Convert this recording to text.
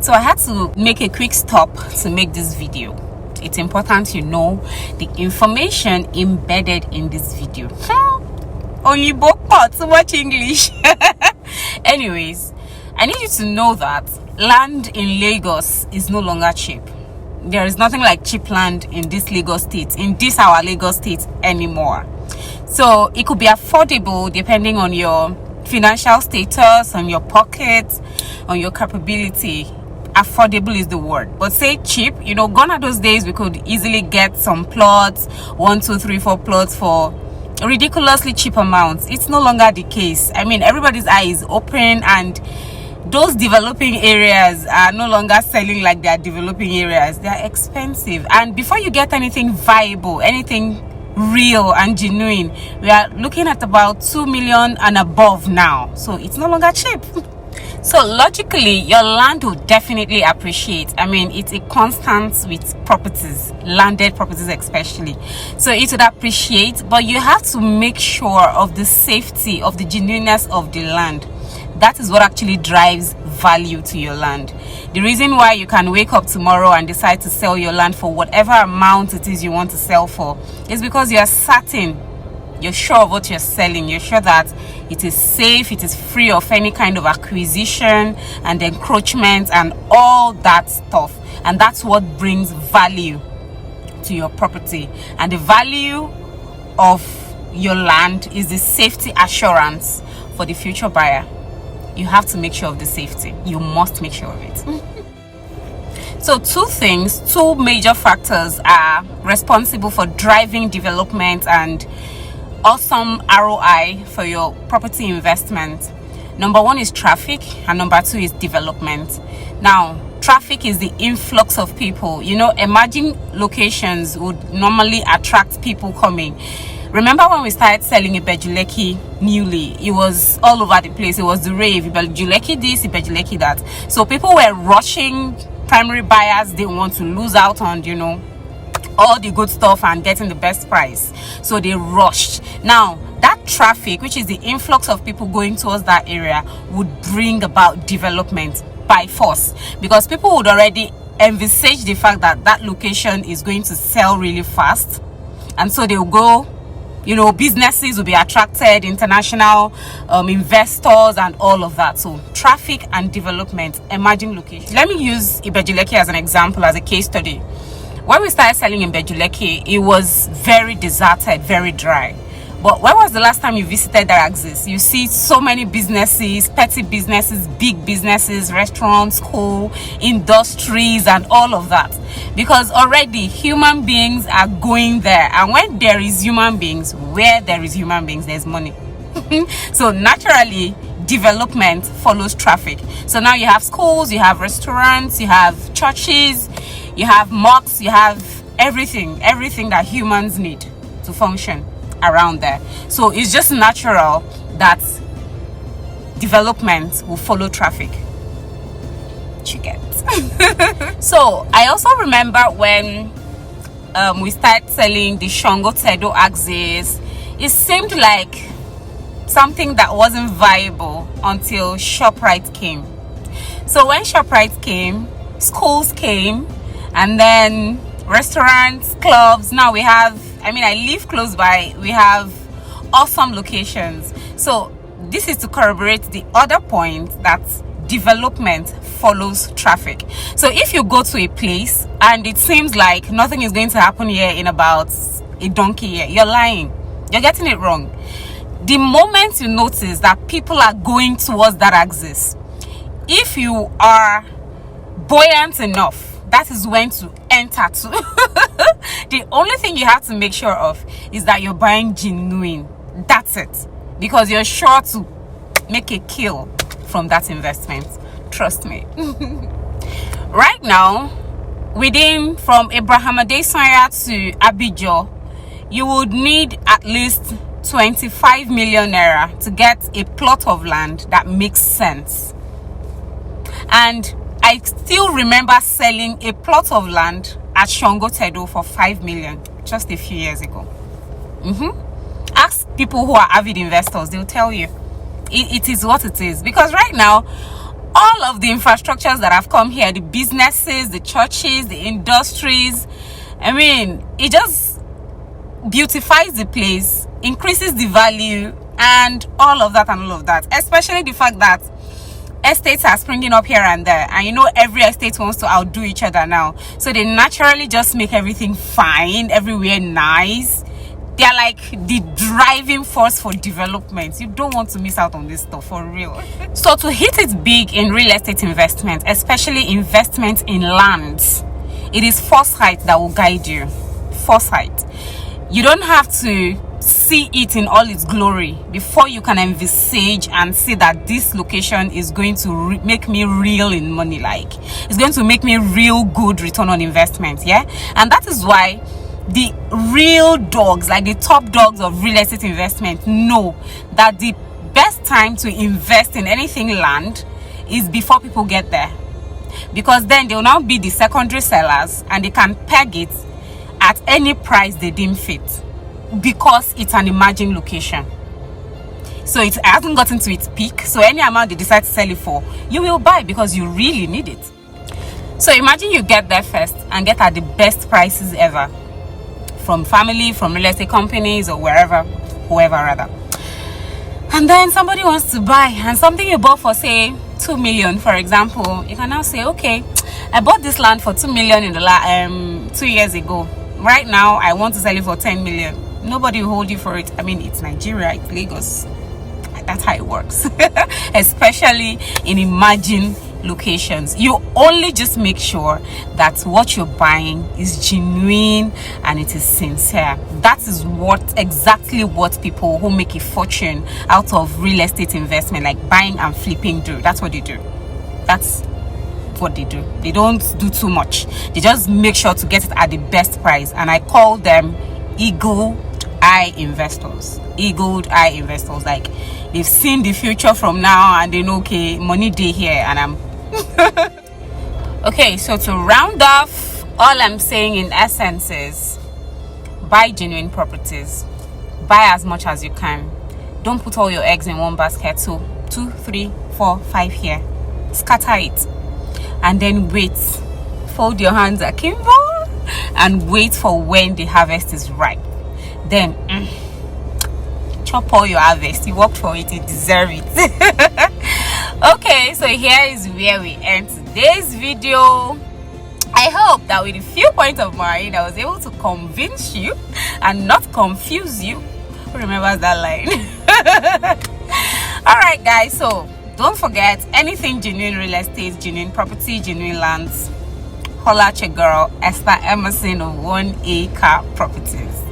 So I had to make a quick stop to make this video. It's important you know the information embedded in this video. Only book too much English. Anyways, I need you to know that land in Lagos is no longer cheap. There is nothing like cheap land in this Lagos state, in this our Lagos state anymore. So it could be affordable depending on your financial status, on your pocket, on your capability. Affordable is the word, but say cheap, you know, gone are those days we could easily get some plots, 1 2 3 4 plots for ridiculously cheap amounts. It's no longer the case. I mean, everybody's eye is open, and those developing areas are no longer selling like they're developing areas. They're expensive, and before you get anything viable, anything real and genuine, we are looking at about 2 million and above now. So it's no longer cheap. So logically, your land will definitely appreciate. I mean, it's a constant with properties, landed properties especially. So it would appreciate, but you have to make sure of the safety, of the genuineness of the land. That is what actually drives value to your land. The reason why you can wake up tomorrow and decide to sell your land for whatever amount it is you want to sell for is because you are certain, you're sure of what you're selling. You're sure that it is safe, it is free of any kind of acquisition and encroachment and all that stuff. And that's what brings value to your property. And the value of your land is the safety assurance for the future buyer. You have to make sure of the safety. You must make sure of it. So two major factors are responsible for driving development and awesome ROI for your property investment. Number one is traffic, and number two is development. Now, traffic is the influx of people. You know, emerging locations would normally attract people coming. Remember when we started selling Ibejuleki newly, it was all over the place. It was the rave, Ibejuleki this, Ibejuleki that. So people were rushing. Primary buyers didn't want to lose out on, you know, all the good stuff and getting the best price, so they rushed. Now that traffic, which is the influx of people going towards that area, would bring about development by force, because people would already envisage the fact that that location is going to sell really fast, and so they'll go, you know, businesses will be attracted, international investors and all of that. So traffic and development, emerging locations. Let me use Ibejuleki as an example, as a case study. When we started selling in Ibejuleki, it was very deserted, very dry. But when was the last time you visited that axis? You see so many businesses, petty businesses, big businesses, restaurants, school, industries, and all of that. Because already human beings are going there. And when there is human beings, where there is human beings, there's money. So naturally, development follows traffic. So now you have schools, you have restaurants, you have churches, you have mosques, you have everything that humans need to function around there. So it's just natural that development will follow traffic. You get. So I also remember when we started selling the Shango Tedo axis, it seemed like something that wasn't viable until ShopRite came. So when ShopRite came, schools came, and then restaurants, clubs. Now we have, I mean, I live close by, we have awesome locations. So this is to corroborate the other point that development follows traffic. So if you go to a place and it seems like nothing is going to happen here in about a donkey year, you're lying. You're getting it wrong. The moment you notice that people are going towards that axis, if you are buoyant enough, that is when to enter to. The only thing you have to make sure of is that you're buying genuine. That's it. Because you're sure to make a kill from that investment. Trust me. Right now, from Abraham Adesanya to Abijo, you would need at least 25 million naira to get a plot of land that makes sense. And I still remember selling a plot of land at Shango Tedo for 5 million just a few years ago. Ask people who are avid investors, they'll tell you it is what it is. Because right now, all of the infrastructures that have come here, the businesses, the churches, the industries, I mean, it just beautifies the place, increases the value, and all of that and all of that. Especially the fact that estates are springing up here and there, and you know every estate wants to outdo each other now, so they naturally just make everything fine, everywhere nice. They're like the driving force for development. You don't want to miss out on this stuff, for real. So to hit it big in real estate investment, especially investment in lands, it is foresight that will guide you. Foresight. You don't have to see it in all its glory before you can envisage and see that this location is going to make me real in money, like it's going to make me real good return on investment. Yeah, and that is why the real dogs, like the top dogs of real estate investment, know that the best time to invest in anything land is before people get there, because then they will now be the secondary sellers and they can peg it at any price they deem fit, because it's an emerging location. So it hasn't gotten to its peak, so any amount they decide to sell it for, you will buy because you really need it. So imagine you get there first and get at the best prices ever, from family, from real estate companies, or whoever rather. And then somebody wants to buy, and something you bought for, say, 2 million, for example, you can now say, okay, I bought this land for 2 million in the 2 years ago. Right now, I want to sell it for 10 million. Nobody will hold you for it. I mean, it's Nigeria, it's Lagos. That's how it works. Especially in emerging locations. You only just make sure that what you're buying is genuine and it is sincere. That is exactly what people who make a fortune out of real estate investment, like buying and flipping, do. That's what they do. That's what they do. They don't do too much. They just make sure to get it at the best price, and I call them eagle eye investors. Eagle eye investors, like they've seen the future from now and they know, okay, money day here, and I'm okay. So to round off, all I'm saying in essence is buy genuine properties. Buy as much as you can. Don't put all your eggs in one basket. So 2, 3, 4, 5 here, scatter it, and then wait. Fold your hands akimbo and wait for when the harvest is ripe. Then chop all your harvest. You worked for it, you deserve it. Okay, so here is where we end today's video. I hope that with a few points of mine, I was able to convince you and not confuse you. Who remembers that line? All right, guys, so don't forget, anything genuine real estate, genuine property, genuine lands, holla at your girl Esther Emerson of 1 Acre Properties.